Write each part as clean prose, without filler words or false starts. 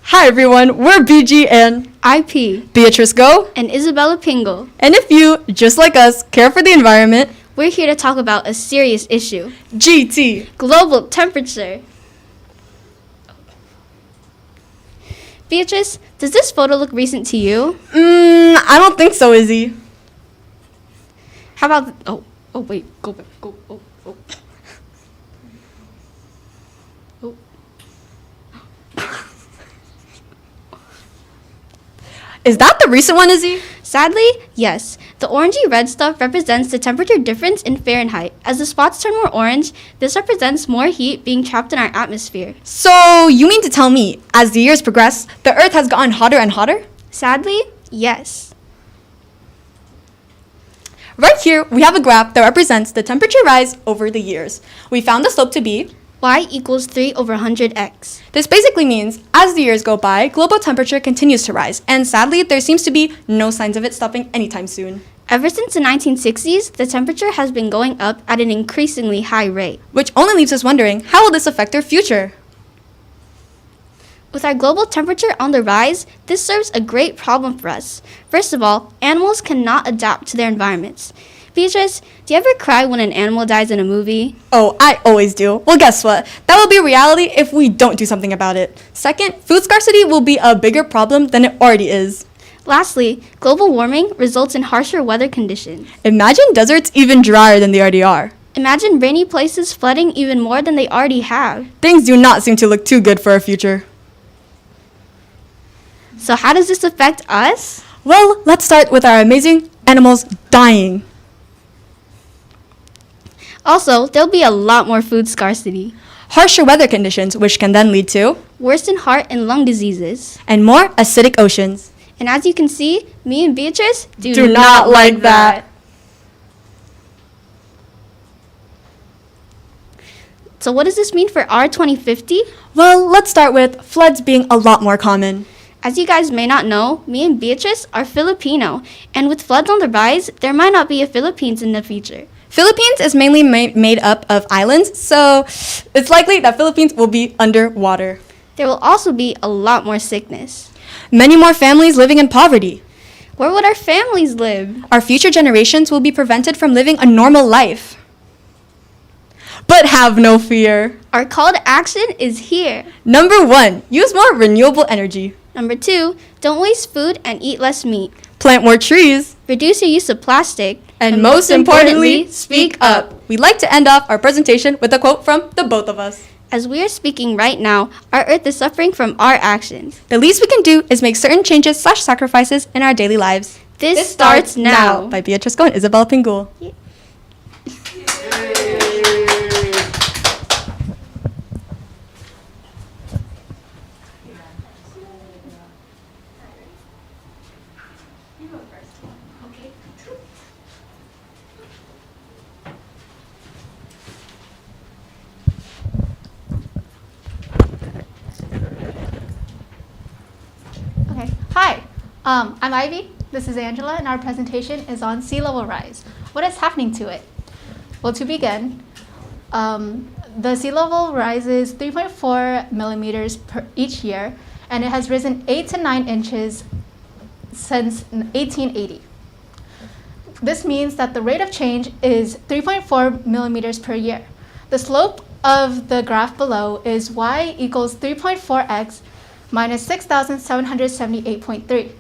Hi everyone, we're BG and IP, Beatrice Go. and Isabella Pingle. And if you, just like us, care for the environment, We're here to talk about a serious issue: GT. global temperature. Beatrice, does this photo look recent to you? I don't think so, Izzy. How about wait, go back, go. Oh. Is that the recent one, Izzy? Sadly, yes. The orangey red stuff represents the temperature difference in Fahrenheit. As the spots turn more orange, this represents more heat being trapped in our atmosphere. So, you mean to tell me, as the years progress, the Earth has gotten hotter and hotter? Sadly, yes. Right here, we have a graph that represents the temperature rise over the years. We found the slope to be. Y equals 3 over 100x. This basically means, as the years go by, global temperature continues to rise, and sadly, there seems to be no signs of it stopping anytime soon. Ever since the 1960s, the temperature has been going up at an increasingly high rate. Which only leaves us wondering, how will this affect our future? With our global temperature on the rise, this serves a great problem for us. First of all, animals cannot adapt to their environments. Beatrice, do you ever cry when an animal dies in a movie? Oh, I always do. Well, guess what? That will be a reality if we don't do something about it. Second, food scarcity will be a bigger problem than it already is. Lastly, global warming results in harsher weather conditions. Imagine deserts even drier than they already are. Imagine rainy places flooding even more than they already have. Things do not seem to look too good for our future. So how does this affect us? Well, let's start with our amazing animals dying. Also, there'll be a lot more food scarcity, Harsher weather conditions, which can then lead to, worsened heart and lung diseases. and more acidic oceans. And as you can see, me and Beatrice Do not like that. So what does this mean for our 2050? Well, let's start with floods being a lot more common. As you guys may not know, me and Beatrice are Filipino, and with floods on the rise, there might not be a Philippines in the future. Philippines is mainly made up of islands, so it's likely that Philippines will be underwater. There will also be a lot more sickness. Many more families living in poverty. Where would our families live? Our future generations will be prevented from living a normal life. But have no fear. Our call to action is here. Number 1, use more renewable energy. Number 2, don't waste food and eat less meat. Plant more trees. Reduce your use of plastic. And most importantly, speak up. We'd like to end off our presentation with a quote from the both of us. As we are speaking right now, our earth is suffering from our actions. The least we can do is make certain changes/sacrifices in our daily lives. This starts now. By Beatrice Go and Isabella Pingul. Okay. Hi, I'm Ivy. This is Angela, and our presentation is on sea level rise. What is happening to it? Well, to begin, the sea level rises 3.4 millimeters per each year, and it has risen 8 to 9 inches since 1880. This means that the rate of change is 3.4 millimeters per year. The slope of the graph below is y equals 3.4x minus 6,778.3.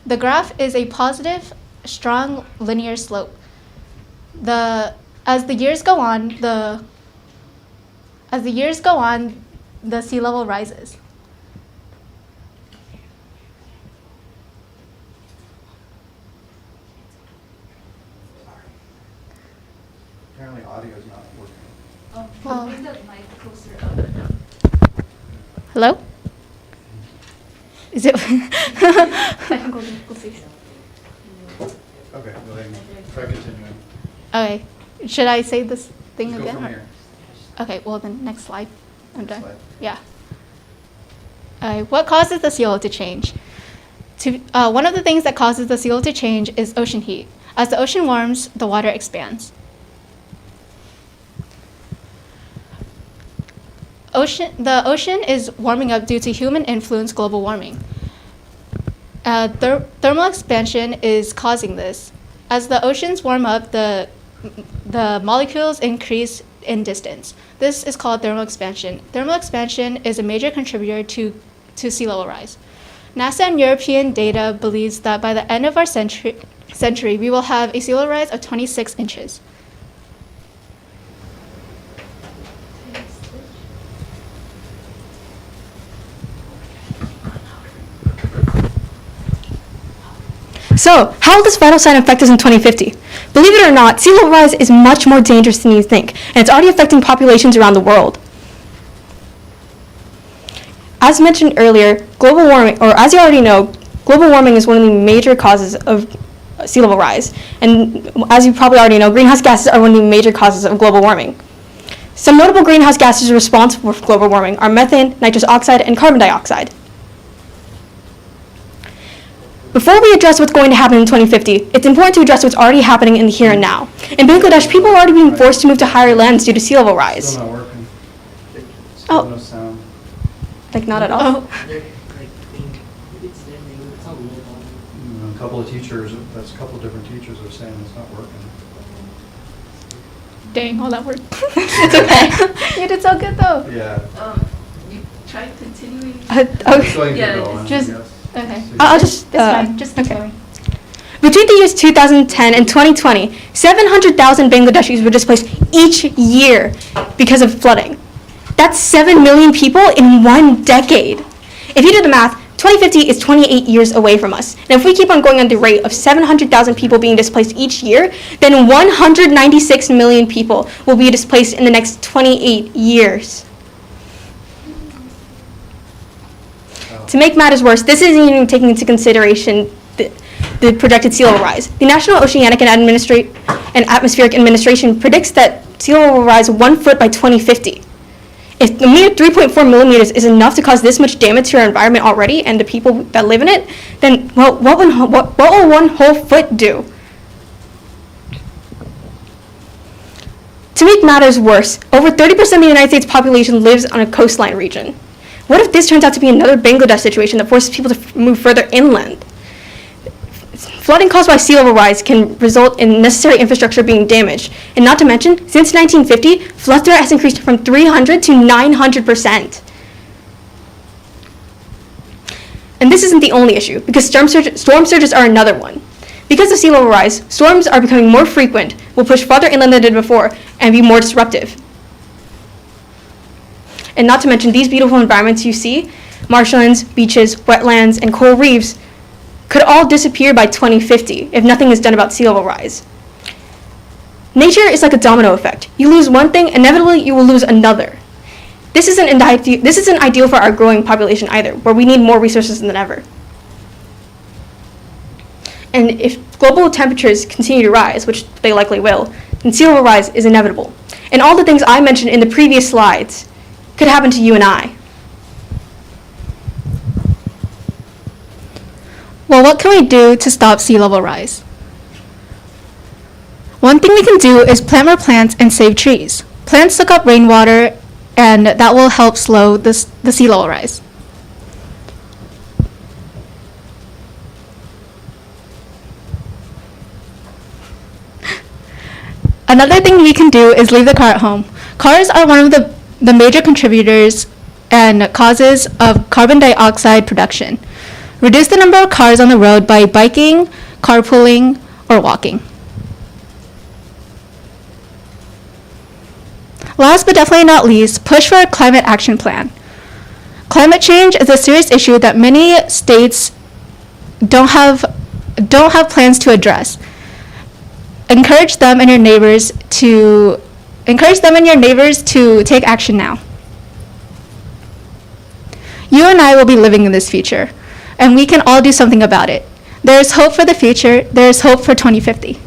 The graph is a positive, strong linear slope. As the years go on, the sea level rises. Apparently audio is not working. Oh. Hello? Is it? Okay, well then, try continuing. Okay. Should I say this thing Just go again? from or- here. Okay, well then next slide. I'm done. Slide. Yeah. What causes the sea level to change? One of the things that causes the sea level to change is ocean heat. As the ocean warms, the water expands. the ocean is warming up due to human-influenced global warming. Thermal expansion is causing this. As the oceans warm up, the molecules increase in distance. This is called thermal expansion. Thermal expansion is a major contributor to sea level rise. NASA and European data believes that by the end of our century, we will have a sea level rise of 26 inches. So, how will this vital sign affect us in 2050? Believe it or not, sea level rise is much more dangerous than you think, and it's already affecting populations around the world. As mentioned earlier, global warming, or as you already know, global warming is one of the major causes of sea level rise. And as you probably already know, greenhouse gases are one of the major causes of global warming. Some notable greenhouse gases responsible for global warming are methane, nitrous oxide, and carbon dioxide. Before we address what's going to happen in 2050, it's important to address what's already happening in the here and now. In Bangladesh, people are already being forced to move to higher lands due to sea level rise. Still not working. Oh. Still no sound. Like, not at all. A couple of teachers, a couple of different teachers are saying it's not working. Dang, all that work. It's okay. You did so good though. Yeah. You tried continuing. Okay. So I can Yeah, go on, just- yes. Okay. I'll just, It's fine. Just keep okay. going. Between the years 2010 and 2020, 700,000 Bangladeshis were displaced each year because of flooding. That's 7 million people in 1 decade. If you do the math, 2050 is 28 years away from us. And if we keep on going at the rate of 700,000 people being displaced each year, then 196 million people will be displaced in the next 28 years. To make matters worse, this isn't even taking into consideration the projected sea level rise. The National Oceanic and Atmospheric Administration predicts that sea level will rise 1 foot by 2050. If a mere 3.4 millimeters is enough to cause this much damage to our environment already and the people that live in it, then what will 1 whole foot do? To make matters worse, over 30% of the United States population lives on a coastline region. What if this turns out to be another Bangladesh situation that forces people to move further inland? Flooding caused by sea level rise can result in necessary infrastructure being damaged. And not to mention, since 1950, flood threat has increased from 300 to 900%. And this isn't the only issue, because storm surges are another one. Because of sea level rise, storms are becoming more frequent, will push farther inland than they did before, and be more disruptive. And not to mention, these beautiful environments you see, marshlands, beaches, wetlands, and coral reefs, could all disappear by 2050 if nothing is done about sea level rise. Nature is like a domino effect. You lose one thing, inevitably you will lose another. This isn't ideal for our growing population either, where we need more resources than ever. And if global temperatures continue to rise, which they likely will, then sea level rise is inevitable. And all the things I mentioned in the previous slides could happen to you and I. Well, what can we do to stop sea level rise? One thing we can do is plant more plants and save trees. Plants soak up rainwater, and that will help slow the sea level rise. Another thing we can do is leave the car at home. Cars are one of the major contributors and causes of carbon dioxide production. Reduce the number of cars on the road by biking, carpooling, or walking. Last but definitely not least, push for a climate action plan. Climate change is a serious issue that many states don't have plans to address. Encourage them and your neighbors to take action now. You and I will be living in this future, and we can all do something about it. There is hope for the future. There is hope for 2050.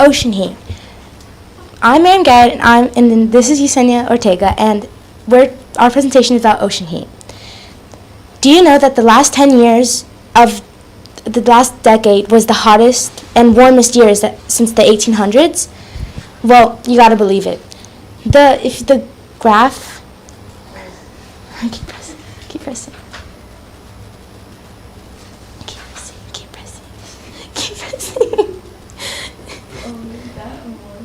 ocean heat. I'm Aaron Garrett, and then this is Yesenia Ortega, and our presentation is about ocean heat. Do you know that the last 10 years of the last decade was the hottest and warmest years since the 1800s? Well, you gotta believe it. If the graph, keep pressing, keep pressing. Keep pressing.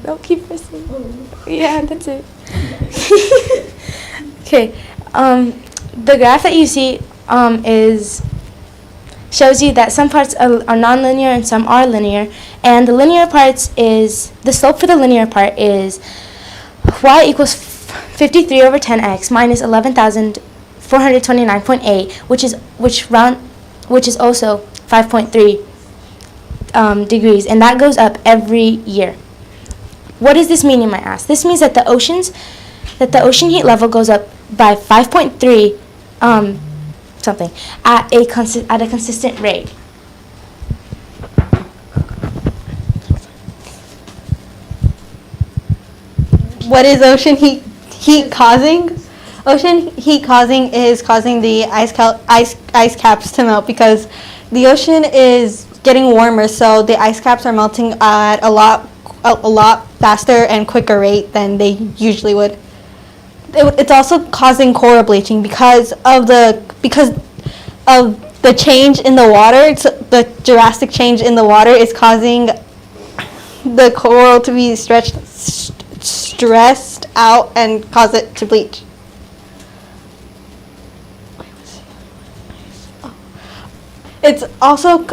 No, keep pressing. Yeah, that's it. Okay. The graph that you see shows you that some parts are nonlinear and some are linear. And the linear parts the slope for the linear part is y equals 53 over 10x minus 11,429.8, which is also 5.3 degrees, and that goes up every year. What does this mean, you might ask? This means that the ocean heat level goes up by 5.3 something at a consistent rate. What is ocean heat causing? Ocean heat is causing the ice caps to melt because the ocean is getting warmer, so the ice caps are melting at a lot faster and quicker rate than they usually would. It's also causing coral bleaching because of the change in the water. The drastic change in the water is causing the coral to be stressed out and cause it to bleach. It's also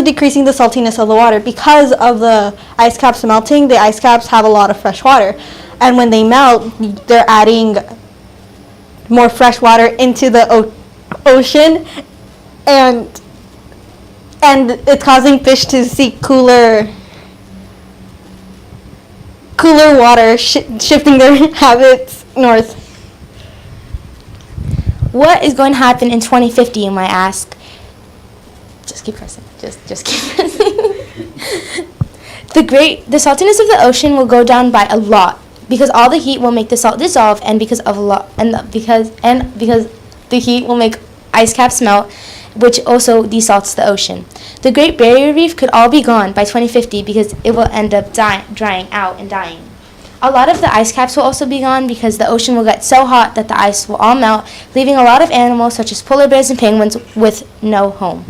decreasing the saltiness of the water because of the ice caps melting. The ice caps have a lot of fresh water, and when they melt, they're adding more fresh water into the ocean, and it's causing fish to seek cooler water, shifting their habits north. What is going to happen in 2050, you might ask? Just keep pressing. Just keep pressing. The saltiness of the ocean will go down by a lot because all the heat will make the salt dissolve, and because the heat will make ice caps melt, which also desalts the ocean. The Great Barrier Reef could all be gone by 2050 because it will end up drying out and dying. A lot of the ice caps will also be gone because the ocean will get so hot that the ice will all melt, leaving a lot of animals such as polar bears and penguins with no home.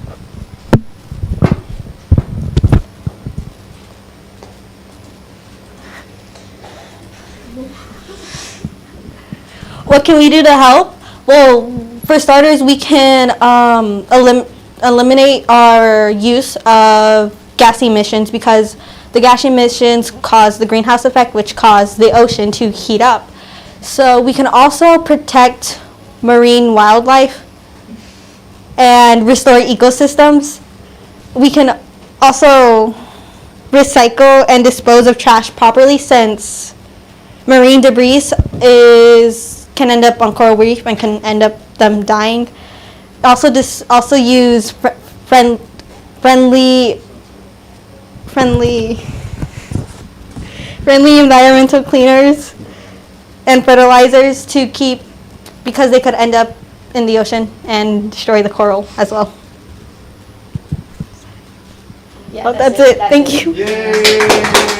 What can we do to help? Well, for starters, we can eliminate our use of gas emissions because the gas emissions cause the greenhouse effect, which cause the ocean to heat up. So we can also protect marine wildlife and restore ecosystems. We can also recycle and dispose of trash properly, since marine debris can end up on coral reef and can end up them dying. Also use friendly environmental cleaners and fertilizers because they could end up in the ocean and destroy the coral as well. Yeah, That's it. Thank you. Yay!